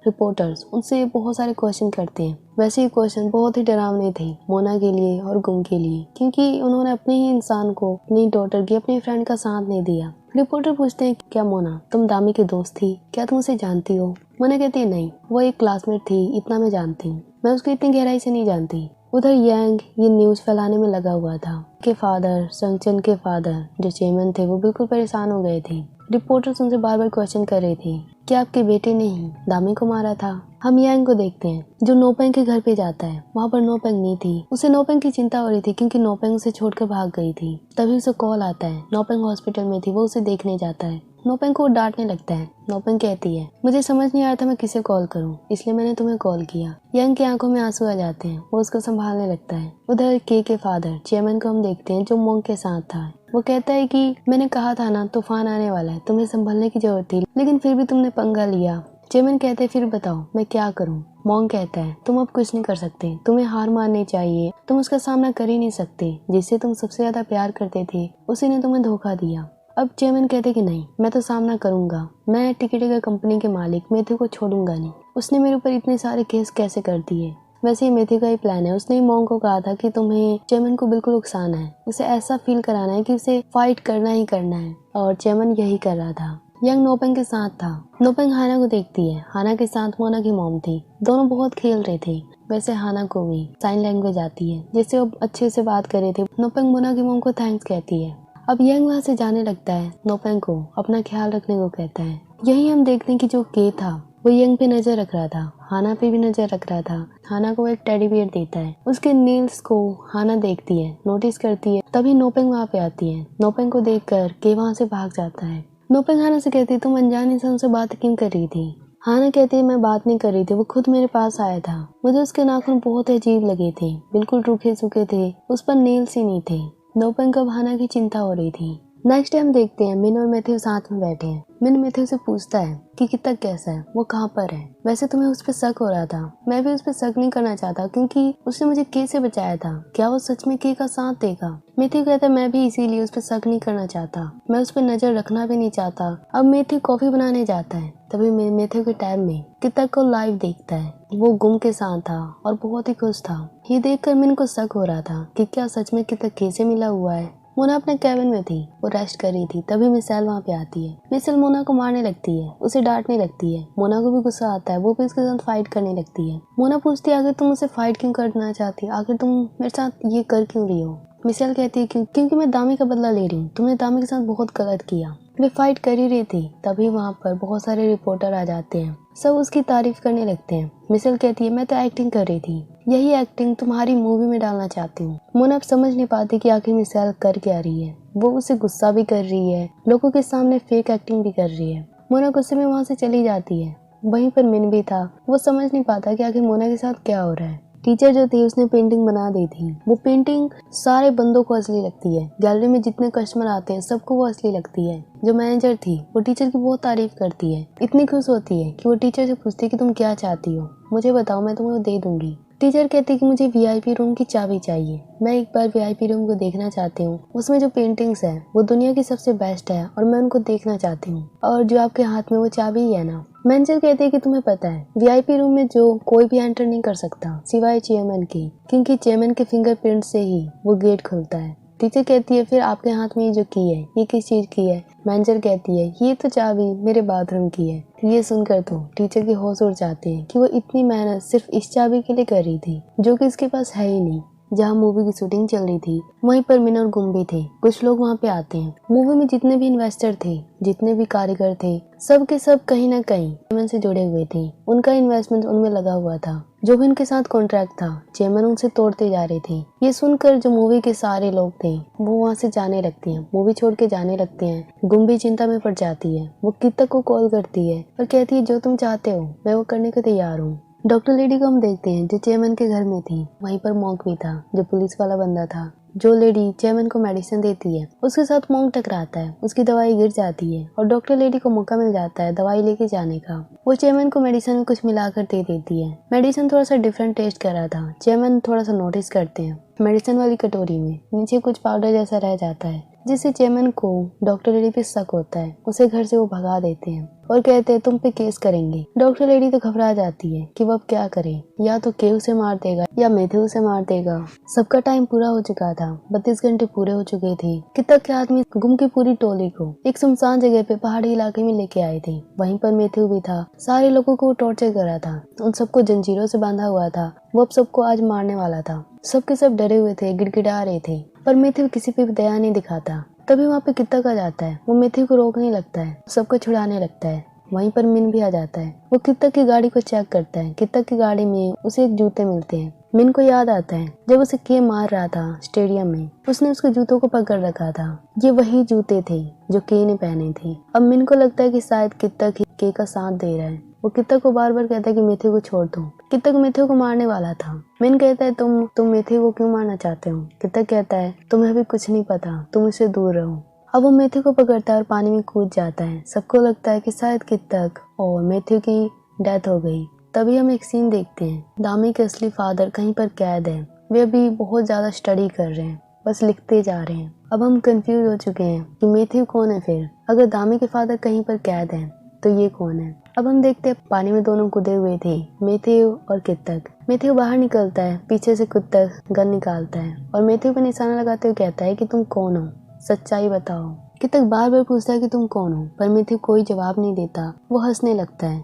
Reporters उनसे बहुत सारे क्वेश्चन करते हैं। वैसे ये क्वेश्चन बहुत ही डरावने थे मोना के लिए और गुम के लिए, क्योंकि उन्होंने अपने ही इंसान को, अपनी डॉटर की, अपनी फ्रेंड का साथ नहीं दिया। रिपोर्टर पूछते हैं, क्या मोना तुम दामी की दोस्त थी? क्या तुम उसे जानती हो? मोना कहती है, नहीं, वो एक क्लासमेट थी, इतना मैं जानती हूँ, मैं उसको इतनी गहराई से नहीं जानती। उधर यांग ये न्यूज फैलाने में लगा हुआ था कि फादर, संगचन के फादर जो चेयरमैन थे, वो बिल्कुल परेशान हो गए थे। रिपोर्टर्स उनसे बार बार क्वेश्चन कर रहे थे कि आपके बेटे ने ही दामी को मारा था। हम यांग को देखते हैं जो नोपेंग के घर पे जाता है। वहाँ पर नोपेंग नहीं थी। उसे नोपेंग की चिंता हो रही थी क्योंकि नोपेंग उसे छोड़कर भाग गई थी। तभी उसे कॉल आता है, नोपेंग हॉस्पिटल में थी, वो उसे देखने जाता है। नोपेंग को डांटने लगता है। नोपेंग कहती है, मुझे समझ नहीं आ रहा था मैं किसे कॉल करूं, इसलिए मैंने तुम्हें कॉल किया। यांग की आंखों में आंसू आ जाते हैं, वो उसको संभालने लगता है। उधर के फादर चेयरमैन को हम देखते हैं जो मोंग के साथ था। वो कहता है कि मैंने कहा था ना तूफान आने वाला है, तुम्हें संभलने की जरूरत थी, लेकिन फिर भी तुमने पंगा लिया। चेयरमैन कहते हैं, फिर बताओ मैं क्या करूं? मोंग कहता है, तुम अब कुछ नहीं कर सकते, तुम्हें हार माननी चाहिए, तुम उसका सामना कर ही नहीं सकते। जिससे तुम सबसे ज्यादा प्यार करते थे उसी ने तुम्हें धोखा दिया। अब चेयरमैन कहते कि नहीं, मैं तो सामना करूंगा, मैं टिकट कंपनी के मालिक मैथ्यू को छोड़ूंगा नहीं। उसने मेरे ऊपर इतने सारे केस कैसे कर दिए? वैसे ही मैथ्यू का ही प्लान है। उसने ही मोंग को कहा था कि तुम्हें चेयरमैन को बिल्कुल उकसाना है, उसे ऐसा फील कराना है कि उसे फाइट करना ही करना है, और चेयरमैन यही कर रहा था। यंग नोपेंग के साथ था। नोपेंग हाना को देखती है। हाना के साथ मोना की मॉम थी। दोनों बहुत खेल रहे थे। वैसे हाना को भी साइन लैंग्वेज आती है जिससे वो अच्छे से बात कर रहे थे। नोपेंग मोना की मॉम को थैंक्स कहती है। अब यंग वहाँ से जाने लगता है। नोपेंग को अपना ख्याल रखने को कहता है। यही हम देखते हैं कि जो के था वो यंग पे नजर रख रहा था, हाना पे भी नजर रख रहा था। हाना को एक टेडी बियर देता है। उसके नील्स को हाना देखती है, नोटिस करती है। तभी नोपेंग वहाँ पे आती है। नोपेंग को देखकर के वहाँ से भाग जाता है। नोपेंग हाना से कहती है, तुम अनजान इंसान से बात क्यों कर रही थी? हाना कहती है, मैं बात नहीं कर रही थी, वो खुद मेरे पास आया था। मुझे उसके नाखून बहुत अजीब लगे थे, बिल्कुल रूखे सूखे थे, उस पर नेल्स ही नहीं थे। नोपेंग को हाना की चिंता हो रही थी। नेक्स्ट टाइम देखते हैं मिन और मैथ्यू साथ में बैठे हैं। मिन मैथ्यू से पूछता है कि कितना कैसा है, वो कहाँ पर है? वैसे तुम्हें उस पर शक हो रहा था, मैं भी उस पर शक नहीं करना चाहता क्योंकि उसने मुझे के से बचाया था। क्या वो सच में के का साथ देगा? मैथ्यू कहता है, मैं भी इसीलिए उस पर शक नहीं करना चाहता, मैं उस पर नजर रखना भी नहीं चाहता। अब मैथ्यू कॉफी बनाने जाता है। तभी मैथ्यू के टैब में किता को लाइव देखता है। वो गुम के साथ था और बहुत ही खुश था। ये देखकर मिन को शक हो रहा था कि क्या सच में किता के से मिला हुआ है। मोना अपने कैबिन में थी, वो रेस्ट कर रही थी। तभी मिसाइल वहाँ पे आती है। मिसाइल मोना को मारने लगती है, उसे डांटने लगती है। मोना को भी गुस्सा आता है, वो भी उसके साथ फाइट करने लगती है। मोना पूछती है, आखिर तुम मुझसे फाइट क्यों करना चाहती, आखिर तुम मेरे साथ ये कर क्यों रही हो? मिसाइल कहती है, क्योंकि मैं दामी का बदला ले रही हूँ, तुमने दामी के साथ बहुत गलत किया। वे फाइट कर ही रही थी। तभी वहाँ पर बहुत सारे रिपोर्टर आ जाते हैं, सब उसकी तारीफ करने लगते हैं। मिसाइल कहती है, मैं तो एक्टिंग कर रही थी, यही एक्टिंग तुम्हारी मूवी में डालना चाहती हूँ। मोना अब समझ नहीं पाती कि आखिर मिसाइल कर क्या रही है। वो उसे गुस्सा भी कर रही है, लोगों के सामने फेक एक्टिंग भी कर रही है। मोना गुस्से में वहाँ से चली जाती है। वहीं पर मिन भी था। वो समझ नहीं पाता कि आखिर मोना के साथ क्या हो रहा है। टीचर जो थी उसने पेंटिंग बना दी थी। वो पेंटिंग सारे बंदों को असली लगती है। गैलरी में जितने कस्टमर आते हैं सबको वो असली लगती है। जो मैनेजर थी वो टीचर की बहुत तारीफ करती है, इतनी खुश होती है कि वो टीचर से पूछती है कि तुम क्या चाहती हो, मुझे बताओ, मैं तुम्हें वो दे दूंगी। टीचर कहती है कि मुझे वीआईपी रूम की चाबी चाहिए, मैं एक बार वीआईपी रूम को देखना चाहती हूँ। उसमें जो पेंटिंग्स है वो दुनिया की सबसे बेस्ट है और मैं उनको देखना चाहती हूँ, और जो आपके हाथ में वो चाबी है ना। मैनेजर कहते हैं कि तुम्हें पता है वीआईपी रूम में जो कोई भी एंटर नहीं कर सकता सिवाय चेयरमैन के, क्योंकि चेयरमैन के फिंगरप्रिंट से ही वो गेट खुलता है। टीचर कहती है, फिर आपके हाथ में ये जो की है ये किस चीज की है? मैनेजर कहती है, ये तो चाबी मेरे बाथरूम की है। ये सुनकर तो टीचर की होश उड़ जाती है कि वो इतनी मेहनत सिर्फ इस चाबी के लिए कर रही थी जो कि इसके पास है ही नहीं। जहाँ मूवी की शूटिंग चल रही थी वहीं पर मिन और गुम भी थे। कुछ लोग वहाँ पे आते हैं। मूवी में जितने भी इन्वेस्टर थे, जितने भी कारीगर थे, सब के सब कहीं ना कहीं चेयरमैन से जुड़े हुए थे। उनका इन्वेस्टमेंट उनमें लगा हुआ था। जो भी उनके साथ कॉन्ट्रैक्ट था चेयरमैन उनसे तोड़ते जा रहे थे। ये सुनकर जो मूवी के सारे लोग थे वो वहाँ से जाने लगते हैं, मूवी छोड़ के जाने लगते हैं। गुम भी चिंता में पड़ जाती है। वो किता को कॉल करती है और कहती है, जो तुम चाहते हो मैं वो करने को तैयार हूँ। डॉक्टर लेडी को हम देखते हैं जो चेयरमैन के घर में थी। वहीं पर मॉन्क भी था जो पुलिस वाला बंदा था। जो लेडी चेयरमैन को मेडिसिन देती है उसके साथ मॉन्क टकराता है, उसकी दवाई गिर जाती है और डॉक्टर लेडी को मौका मिल जाता है दवाई लेके जाने का। वो चेयरमैन को मेडिसिन में कुछ मिलाकर दे देती है। मेडिसिन थोड़ा सा डिफरेंट टेस्ट कर रहा था। चेयरमैन थोड़ा सा नोटिस करते हैं। मेडिसिन वाली कटोरी में नीचे कुछ पाउडर जैसा रह जाता है, जिससे चेयरमैन को डॉक्टर लेडी पे शक होता है। उसे घर से वो भगा देते हैं और कहते हैं तुम पे केस करेंगे। डॉक्टर लेडी तो घबरा जाती है कि वो अब क्या करे, या तो केव से मार देगा या मैथ्यू से मार देगा। सबका टाइम पूरा हो चुका था, 32 घंटे पूरे हो चुके थे कि तक के आदमी गुम की पूरी टोली को एक सुनसान जगह पे पहाड़ी इलाके में लेके आए थे। वहीं पर मैथ्यू भी था। सारे लोगों को टॉर्चर करा था, उन सबको जंजीरों से बांधा हुआ था। वो अब सबको आज मारने वाला था। सबके सब डरे हुए थे, गिड़गिड़ा रहे थे, पर मैथ्यू किसी पे भी दया नहीं दिखाता। तभी वहाँ पे कित्तक आ जाता है। वो मैथ्यू को रोकने लगता है, सबको छुड़ाने लगता है। वहीं पर मिन भी आ जाता है। वो कित्तक की गाड़ी को चेक करता है। कित्तक की गाड़ी में उसे एक जूते मिलते हैं। मिन को याद आता है जब उसे के मार रहा था स्टेडियम में, उसने उसके जूतों को पकड़ रखा था। ये वही जूते थे जो के ने पहने थे। अब मिन को लगता है कि शायद कित्तक ही के का साथ दे रहा है। वो कित्तक को बार बार कहता है कि मैथ्यू को छोड़ दो। कित्तक मैथ्यू को मारने वाला था। मिन कहता है तुम मैथ्यू को क्यों मारना चाहते हो। कित्तक कहता है तुम्हें अभी कुछ नहीं पता, तुम इससे दूर रहो। अब वो मैथ्यू को पकड़ता है और पानी में कूद जाता है। सबको लगता है कि शायद कित्तक और मैथ्यू की डेथ हो गई। तभी हम एक सीन देखते हैं। दामी के असली फादर कहीं पर कैद है। वे अभी बहुत ज्यादा स्टडी कर रहे हैं, बस लिखते जा रहे हैं। अब हम कंफ्यूज हो चुके हैं कि मैथ्यू कौन है। फिर अगर दामी के फादर कहीं पर कैद है तो ये कौन है। अब हम देखते हैं पानी में दोनों कूदे हुए थे, मैथ्यू और कित्तक। मैथ्यू बाहर निकलता है, पीछे से कित्तक गन निकालता है और मैथ्यू पर निशाना लगाते हुए कहता है कि तुम कौन हो, सच्चाई बताओ। कित्तक बार बार पूछता है कि तुम कौन हो, पर मैथ्यू कोई जवाब नहीं देता। वो हंसने लगता है।